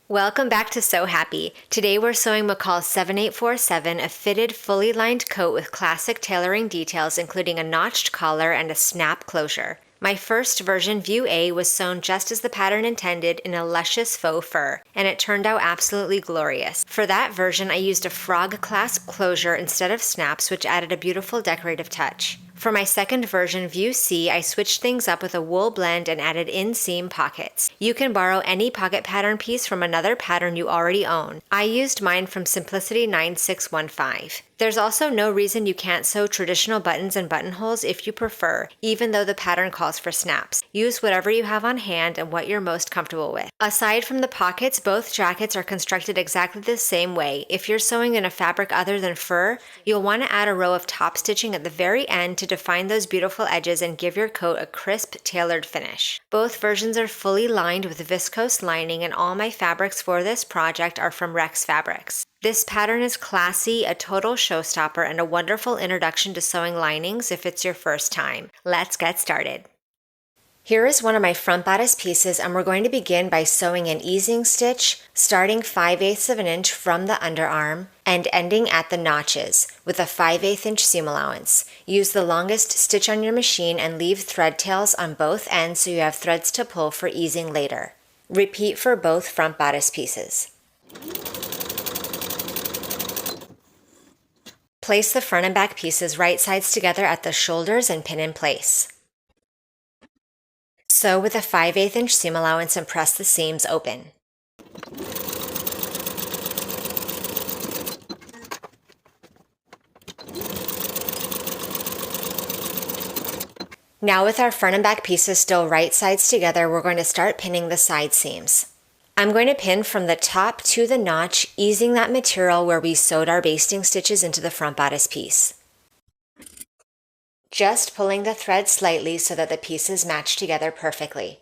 Welcome back to Sew Happy. Today we're sewing McCall's 7847, a fitted, fully lined coat with classic tailoring details including a notched collar and a snap closure. My first version, View A, was sewn just as the pattern intended in a luscious faux fur, and it turned out absolutely glorious. For that version, I used a frog clasp closure instead of snaps, which added a beautiful decorative touch. For my second version, View C, I switched things up with a wool blend and added inseam pockets. You can borrow any pocket pattern piece from another pattern you already own. I used mine from Simplicity 9615. There's also no reason you can't sew traditional buttons and buttonholes if you prefer, even though the pattern calls for snaps. Use whatever you have on hand and what you're most comfortable with. Aside from the pockets, both jackets are constructed exactly the same way. If you're sewing in a fabric other than fur, you'll want to add a row of top stitching at the very end to define those beautiful edges and give your coat a crisp, tailored finish. Both versions are fully lined with viscose lining, and all my fabrics for this project are from Rex Fabrics. This pattern is classy, a total showstopper, and a wonderful introduction to sewing linings if it's your first time. Let's get started. Here is one of my front bodice pieces, and we're going to begin by sewing an easing stitch, starting 5/8 of an inch from the underarm and ending at the notches with a 5/8 inch seam allowance. Use the longest stitch on your machine and leave thread tails on both ends so you have threads to pull for easing later. Repeat for both front bodice pieces. Place the front and back pieces right sides together at the shoulders and pin in place. Sew with a 5/8 inch seam allowance and press the seams open. Now with our front and back pieces still right sides together, we're going to start pinning the side seams. I'm going to pin from the top to the notch, easing that material where we sewed our basting stitches into the front bodice piece. Just pulling the thread slightly so that the pieces match together perfectly.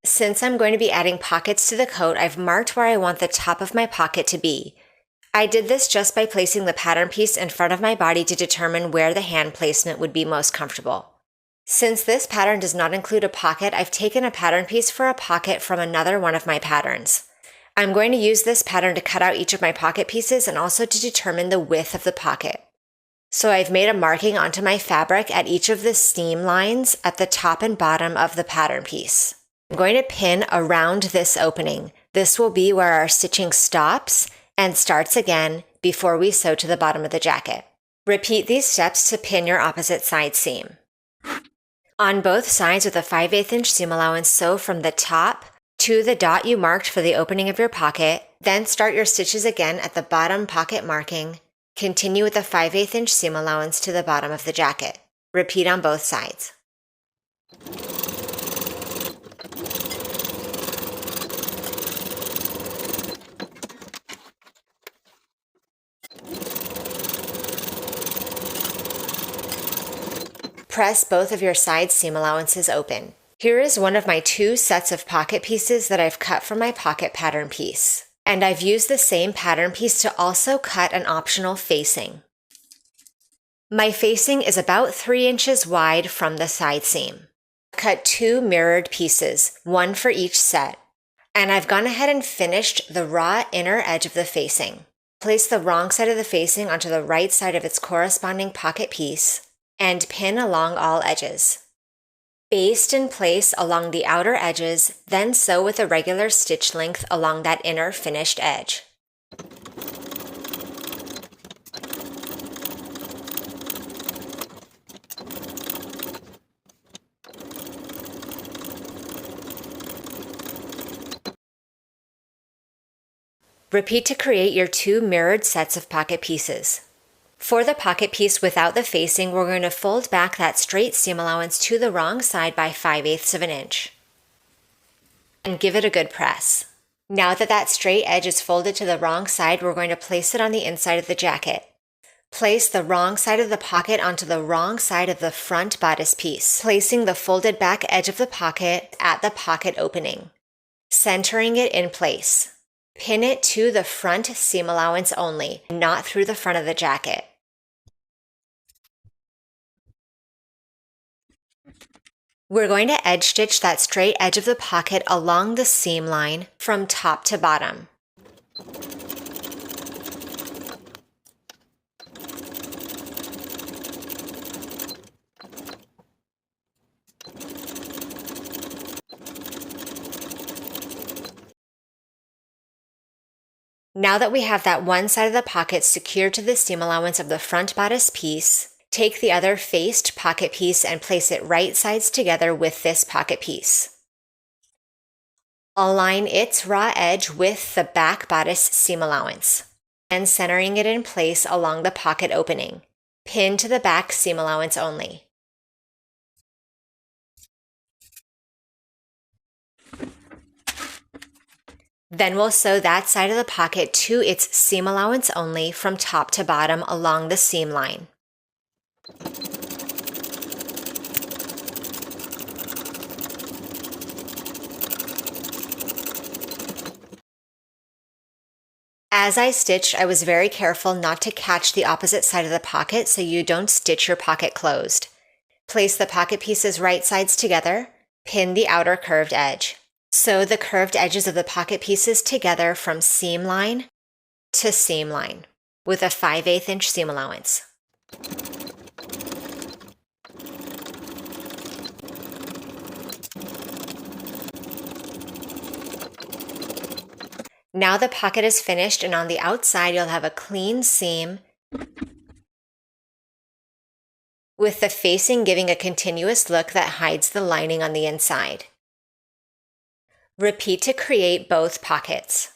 Since I'm going to be adding pockets to the coat, I've marked where I want the top of my pocket to be. I did this just by placing the pattern piece in front of my body to determine where the hand placement would be most comfortable. Since this pattern does not include a pocket, I've taken a pattern piece for a pocket from another one of my patterns. I'm going to use this pattern to cut out each of my pocket pieces and also to determine the width of the pocket. So I've made a marking onto my fabric at each of the seam lines at the top and bottom of the pattern piece. I'm going to pin around this opening. This will be where our stitching stops and starts again before we sew to the bottom of the jacket. Repeat these steps to pin your opposite side seam. On both sides with a 5/8 inch seam allowance, sew from the top to the dot you marked for the opening of your pocket, then start your stitches again at the bottom pocket marking. Continue with a 5/8 inch seam allowance to the bottom of the jacket. Repeat on both sides. Press both of your side seam allowances open. Here is one of my 2 sets of pocket pieces that I've cut from my pocket pattern piece. And I've used the same pattern piece to also cut an optional facing. My facing is about 3 inches wide from the side seam. Cut 2 mirrored pieces, one for each set. And I've gone ahead and finished the raw inner edge of the facing. Place the wrong side of the facing onto the right side of its corresponding pocket piece and pin along all edges. Baste in place along the outer edges, then sew with a regular stitch length along that inner finished edge. Repeat to create your 2 mirrored sets of pocket pieces. For the pocket piece without the facing, we're going to fold back that straight seam allowance to the wrong side by 5/8 of an inch. And give it a good press. Now that that straight edge is folded to the wrong side, we're going to place it on the inside of the jacket. Place the wrong side of the pocket onto the wrong side of the front bodice piece, placing the folded back edge of the pocket at the pocket opening. Centering it in place. Pin it to the front seam allowance only, not through the front of the jacket. We're going to edge stitch that straight edge of the pocket along the seam line from top to bottom. Now that we have that one side of the pocket secured to the seam allowance of the front bodice piece, take the other faced pocket piece and place it right sides together with this pocket piece. Align its raw edge with the back bodice seam allowance, and centering it in place along the pocket opening. Pin to the back seam allowance only. Then we'll sew that side of the pocket to its seam allowance only from top to bottom along the seam line. As I stitched, I was very careful not to catch the opposite side of the pocket so you don't stitch your pocket closed. Place the pocket pieces right sides together, pin the outer curved edge. Sew the curved edges of the pocket pieces together from seam line to seam line with a 5/8 inch seam allowance. Now the pocket is finished, and on the outside you'll have a clean seam with the facing giving a continuous look that hides the lining on the inside. Repeat to create both pockets.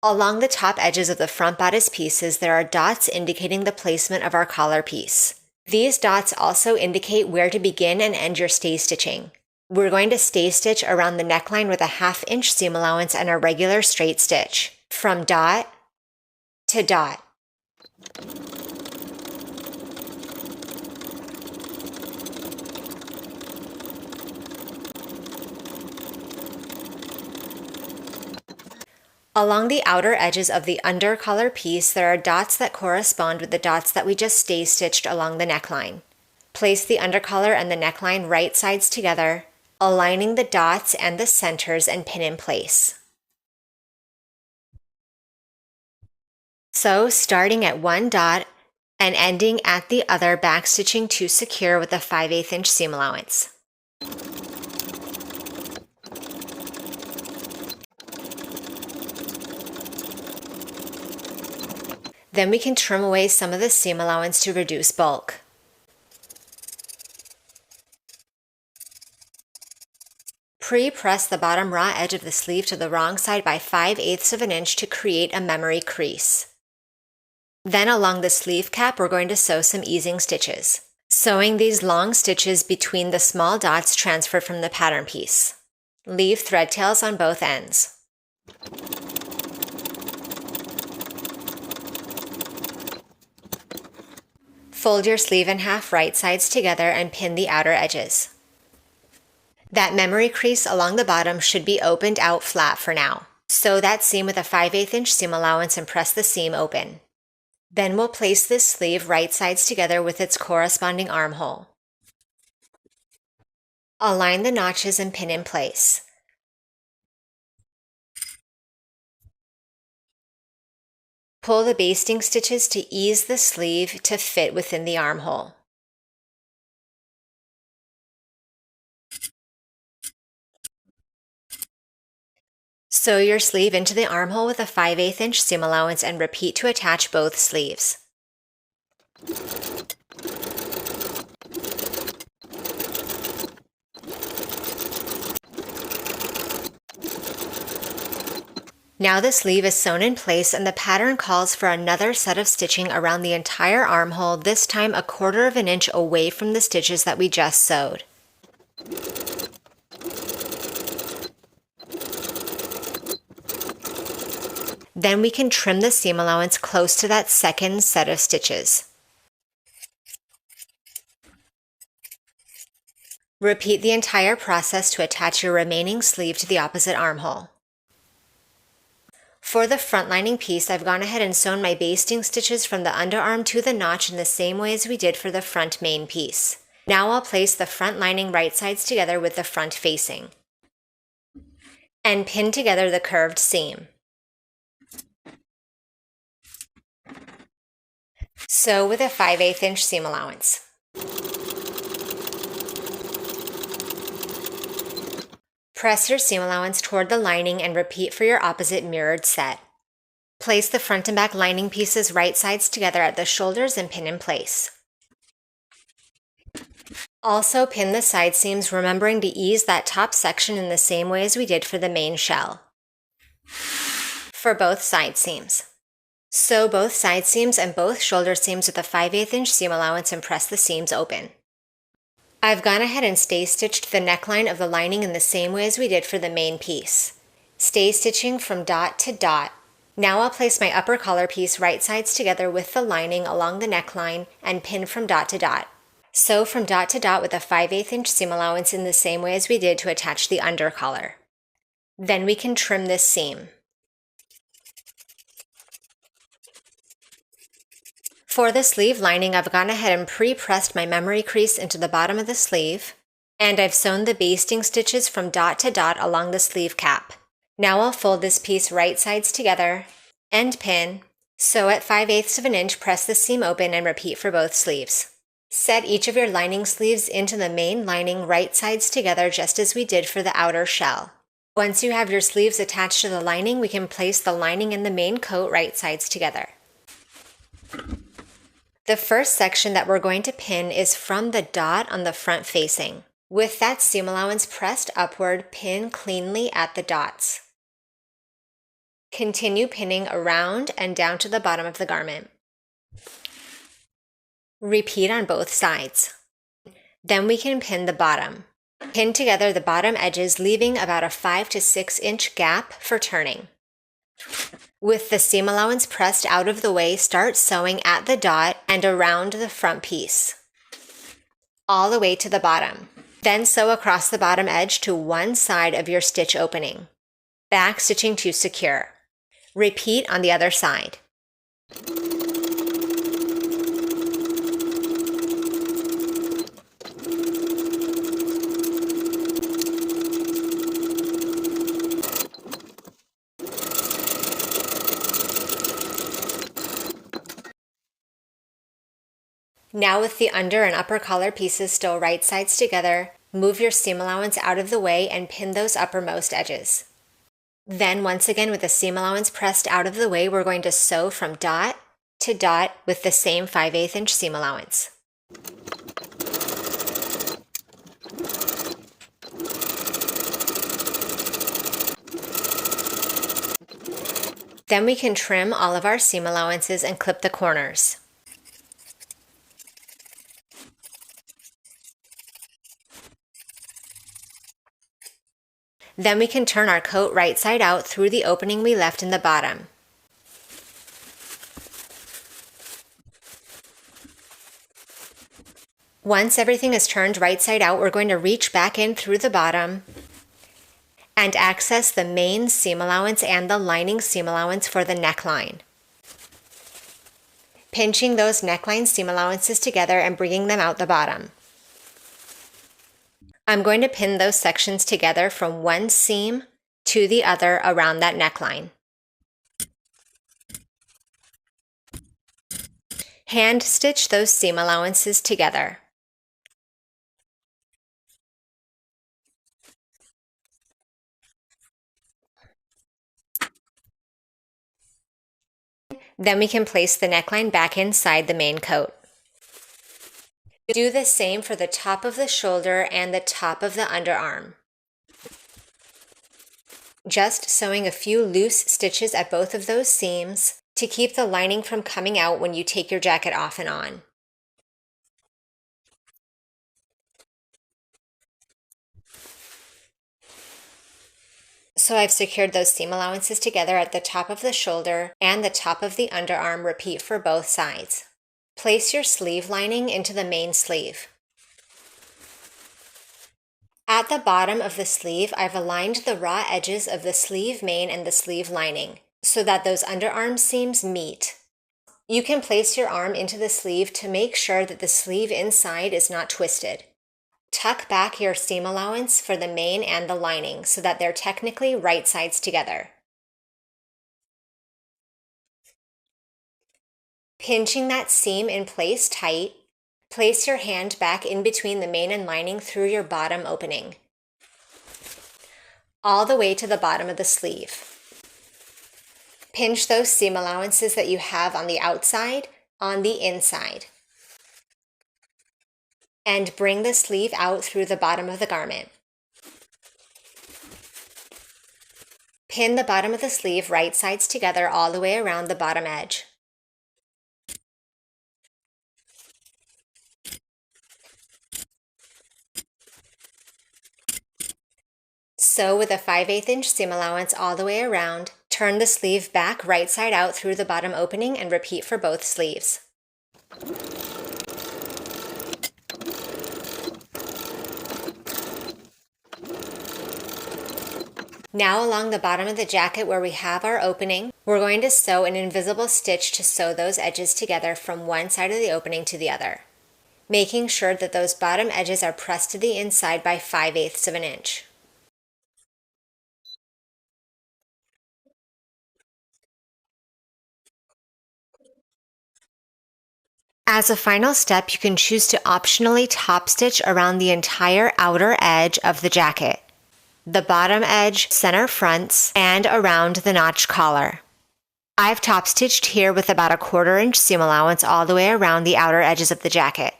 Along the top edges of the front bodice pieces, there are dots indicating the placement of our collar piece. These dots also indicate where to begin and end your stay stitching. We're going to stay stitch around the neckline with a 1/2 inch seam allowance and a regular straight stitch, from dot to dot. Along the outer edges of the under collar piece, there are dots that correspond with the dots that we just stay stitched along the neckline. Place the undercollar and the neckline right sides together, aligning the dots and the centers, and pin in place. So, starting at one dot and ending at the other, backstitching to secure with a 5/8 inch seam allowance. Then we can trim away some of the seam allowance to reduce bulk. Pre-press the bottom raw edge of the sleeve to the wrong side by 5/8 of an inch to create a memory crease. Then along the sleeve cap, we're going to sew some easing stitches. Sewing these long stitches between the small dots transferred from the pattern piece. Leave thread tails on both ends. Fold your sleeve in half right sides together and pin the outer edges. That memory crease along the bottom should be opened out flat for now. Sew that seam with a 5/8 inch seam allowance and press the seam open. Then we'll place this sleeve right sides together with its corresponding armhole. Align the notches and pin in place. Pull the basting stitches to ease the sleeve to fit within the armhole. Sew your sleeve into the armhole with a 5/8 inch seam allowance and repeat to attach both sleeves. Now the sleeve is sewn in place, and the pattern calls for another set of stitching around the entire armhole, this time a 1/4 of an inch away from the stitches that we just sewed. Then we can trim the seam allowance close to that second set of stitches. Repeat the entire process to attach your remaining sleeve to the opposite armhole. For the front lining piece, I've gone ahead and sewn my basting stitches from the underarm to the notch in the same way as we did for the front main piece. Now I'll place the front lining right sides together with the front facing and pin together the curved seam. Sew with a 5/8 inch seam allowance. Press your seam allowance toward the lining and repeat for your opposite mirrored set. Place the front and back lining pieces right sides together at the shoulders and pin in place. Also pin the side seams, remembering to ease that top section in the same way as we did for the main shell. For both side seams. Sew both side seams and both shoulder seams with a 5/8 inch seam allowance and press the seams open. I've gone ahead and stay stitched the neckline of the lining in the same way as we did for the main piece. Stay stitching from dot to dot. Now I'll place my upper collar piece right sides together with the lining along the neckline and pin from dot to dot. Sew from dot to dot with a 5/8 inch seam allowance in the same way as we did to attach the under collar. Then we can trim this seam. For the sleeve lining, I've gone ahead and pre-pressed my memory crease into the bottom of the sleeve, and I've sewn the basting stitches from dot to dot along the sleeve cap. Now I'll fold this piece right sides together and pin. Sew at 5/8 of an inch, press the seam open and repeat for both sleeves. Set each of your lining sleeves into the main lining right sides together just as we did for the outer shell. Once you have your sleeves attached to the lining, we can place the lining and the main coat right sides together. The first section that we're going to pin is from the dot on the front facing. With that seam allowance pressed upward, pin cleanly at the dots. Continue pinning around and down to the bottom of the garment. Repeat on both sides. Then we can pin the bottom. Pin together the bottom edges, leaving about a 5 to 6 inch gap for turning. With the seam allowance pressed out of the way, start sewing at the dot and around the front piece, all the way to the bottom. Then sew across the bottom edge to one side of your stitch opening. Back stitching to secure. Repeat on the other side. Now with the under and upper collar pieces still right sides together, move your seam allowance out of the way and pin those uppermost edges. Then once again with the seam allowance pressed out of the way, we're going to sew from dot to dot with the same 5/8 inch seam allowance. Then we can trim all of our seam allowances and clip the corners. Then we can turn our coat right side out through the opening we left in the bottom. Once everything is turned right side out, we're going to reach back in through the bottom and access the main seam allowance and the lining seam allowance for the neckline. Pinching those neckline seam allowances together and bringing them out the bottom. I'm going to pin those sections together from one seam to the other around that neckline. Hand stitch those seam allowances together. Then we can place the neckline back inside the main coat. Do the same for the top of the shoulder and the top of the underarm. Just sewing a few loose stitches at both of those seams to keep the lining from coming out when you take your jacket off and on. So I've secured those seam allowances together at the top of the shoulder and the top of the underarm. Repeat for both sides. Place your sleeve lining into the main sleeve. At the bottom of the sleeve, I've aligned the raw edges of the sleeve main and the sleeve lining so that those underarm seams meet. You can place your arm into the sleeve to make sure that the sleeve inside is not twisted. Tuck back your seam allowance for the main and the lining so that they're technically right sides together. Pinching that seam in place tight, place your hand back in between the main and lining through your bottom opening, all the way to the bottom of the sleeve. Pinch those seam allowances that you have on the outside on the inside, and bring the sleeve out through the bottom of the garment. Pin the bottom of the sleeve right sides together all the way around the bottom edge. Sew with a 5/8 inch seam allowance all the way around. Turn the sleeve back right side out through the bottom opening and repeat for both sleeves. Now along the bottom of the jacket where we have our opening, we're going to sew an invisible stitch to sew those edges together from one side of the opening to the other, making sure that those bottom edges are pressed to the inside by 5/8 of an inch. As a final step, you can choose to optionally top stitch around the entire outer edge of the jacket, the bottom edge, center fronts, and around the notch collar. I've top stitched here with about a 1/4 inch seam allowance all the way around the outer edges of the jacket.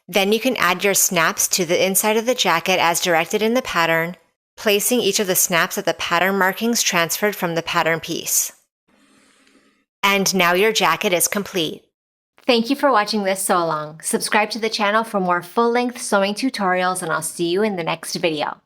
Then you can add your snaps to the inside of the jacket as directed in the pattern, placing each of the snaps at the pattern markings transferred from the pattern piece. And now your jacket is complete. Thank you for watching this sew along. Subscribe to the channel for more full-length sewing tutorials, and I'll see you in the next video.